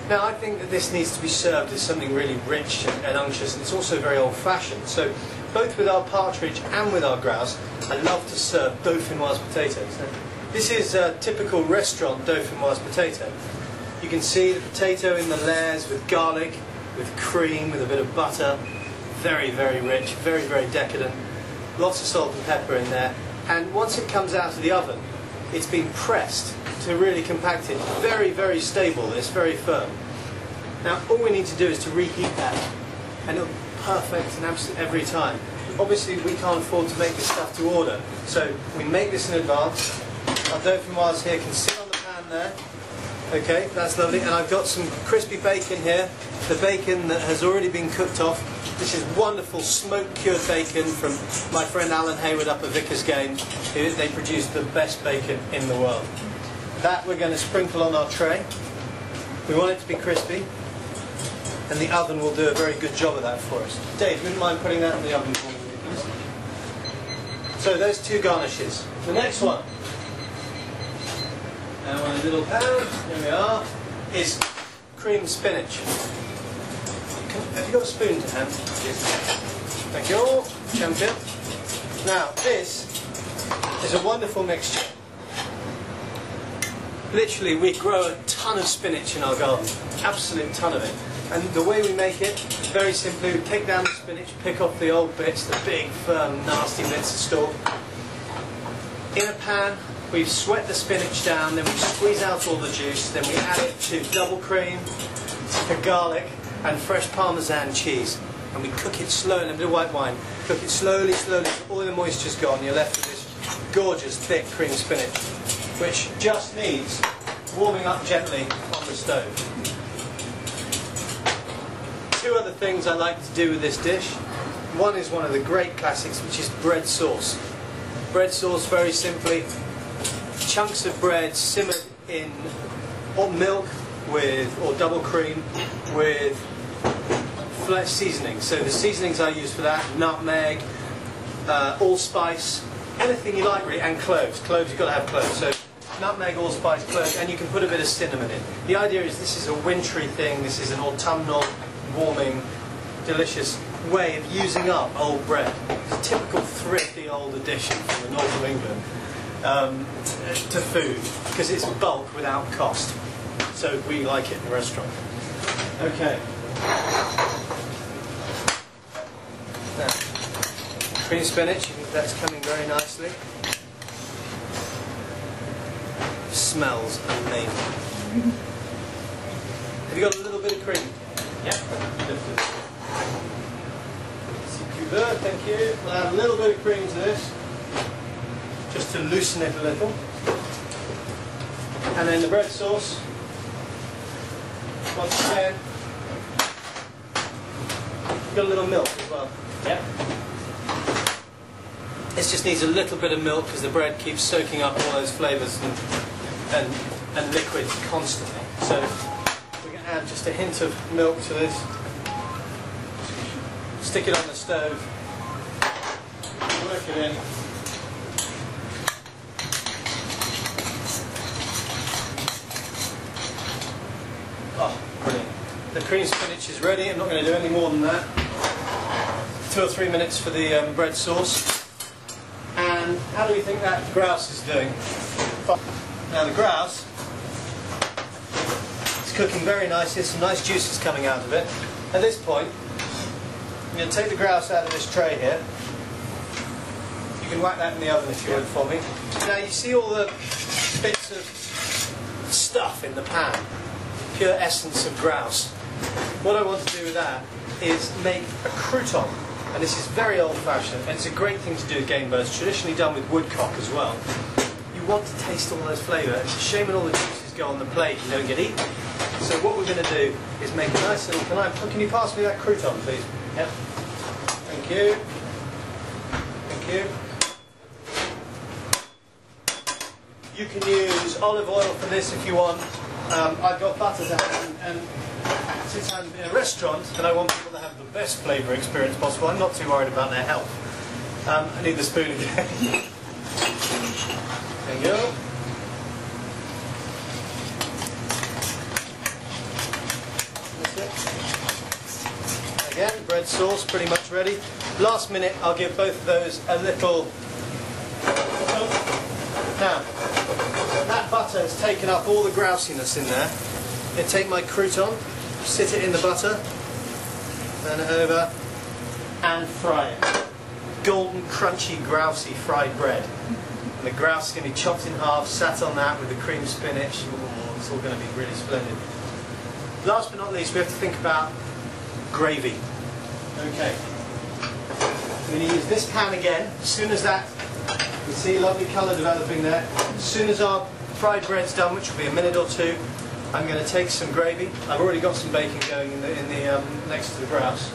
Now I think that this needs to be served as something really rich and unctuous, and it's also very old-fashioned. So both with our partridge and with our grouse, I love to serve dauphinoise potatoes. Now, this is a typical restaurant dauphinoise potato. You can see the potato in the layers with garlic, with cream, with a bit of butter. Very, very rich, very, very decadent. Lots of salt and pepper in there. And once it comes out of the oven, it's been pressed to really compact it. Very, very stable, it's very firm. Now all we need to do is to reheat that, and it'll be perfect and absolute every time. Obviously we can't afford to make this stuff to order, so we make this in advance. Our dauphinoise here can sit on the pan there. Okay, that's lovely. And I've got some crispy bacon here, the bacon that has already been cooked off. This is wonderful smoke-cured bacon from my friend Alan Hayward up at Vickers Games. They produce the best bacon in the world. That we're going to sprinkle on our tray. We want it to be crispy, and the oven will do a very good job of that for us. Dave, wouldn't mind putting that in the oven for me, please? So there's two garnishes. The next one, and on a little pan, here we are, is creamed spinach. Have you got a spoon to hand? Yes. Thank you. Champion. Now this is a wonderful mixture. Literally, we grow a ton of spinach in our garden, absolute ton of it. And the way we make it, very simply, we take down the spinach, pick off the old bits, the big, firm, nasty bits of stalk. In a pan, we sweat the spinach down, then we squeeze out all the juice, then we add it to double cream, to garlic, and fresh Parmesan cheese. And we cook it slowly, and a bit of white wine. Cook it slowly, slowly, so all the moisture's gone. You're left with this gorgeous, thick cream spinach, which just needs warming up gently on the stove. Two other things I like to do with this dish. One is one of the great classics, which is bread sauce. Bread sauce, very simply, chunks of bread simmered in hot milk or double cream with seasonings. So the seasonings I use for that, nutmeg, allspice, anything you like really, and cloves. Cloves, you've got to have cloves. So nutmeg, allspice, cloves, and you can put a bit of cinnamon in. The idea is this is a wintry thing, this is an autumnal, warming, delicious way of using up old bread. It's a typical thrifty old addition from the north of England to food, because it's bulk without cost. So we like it in the restaurant. Okay. Now, cream spinach, that's coming very nicely. Smells amazing. Have you got a little bit of cream? Yeah. Thank you. We'll add a little bit of cream to this, just to loosen it a little. And then the bread sauce. Once again, you've got a little milk as well. Yeah. This just needs a little bit of milk because the bread keeps soaking up all those flavours and liquids constantly. So we can add just a hint of milk to this. Stick it on the stove. Work it in. Oh, brilliant. The cream spinach is ready. I'm not going to do any more than that. 2 or 3 minutes for the bread sauce. And how do we think that grouse is doing? Now the grouse is cooking very nicely. Some nice juices coming out of it. At this point, I'm going to take the grouse out of this tray here. You can whack that in the oven if you would for me. Now you see all the bits of stuff in the pan. Pure essence of grouse. What I want to do with that is make a crouton, and this is very old-fashioned, and it's a great thing to do with game birds, traditionally done with woodcock as well. You want to taste all those flavours. It's a shame when all the juices go on the plate you don't get eaten. So what we're going to do is make a nice little... Can you pass me that crouton, please? Yep. Thank you. Thank you. You can use olive oil for this if you want. I've got butter to hand, and since I'm in a restaurant and I want people to have the best flavour experience possible, I'm not too worried about their health. I need the spoon again. There you go. red sauce pretty much ready. Last minute, I'll give both of those a little... Now, that butter has taken up all the grousiness in there. I'm going to take my crouton, sit it in the butter, turn it over, and fry it. Golden, crunchy, grousey fried bread. And the grouse is going to be chopped in half, sat on that with the cream spinach. Ooh, it's all going to be really splendid. Last but not least, we have to think about gravy. Okay. I'm going to use this pan again. As soon as that, you see a lovely colour developing there. As soon as our fried bread's done, which will be a minute or two, I'm going to take some gravy. I've already got some bacon going in the next to the grouse.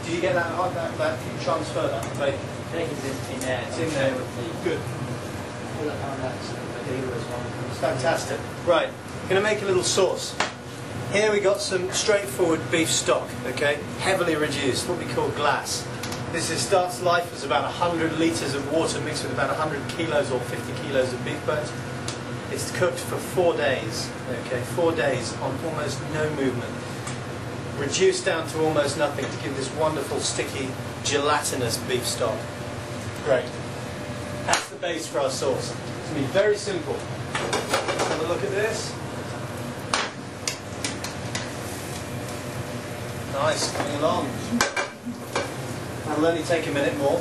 Did you get that? That you transfer that bacon? Bacon's in there. It's in there. Good. Fantastic. Right. I'm going to make a little sauce. Here we got some straightforward beef stock. Okay, heavily reduced, what we call glass. This starts life as about 100 litres of water mixed with about 100 kilos or 50 kilos of beef bones. It's cooked for 4 days, okay, 4 days on almost no movement. Reduced down to almost nothing to give this wonderful, sticky, gelatinous beef stock. Great. That's the base for our sauce. It's going to be very simple. Let's have a look at this. Nice, coming along. That'll only take a minute more.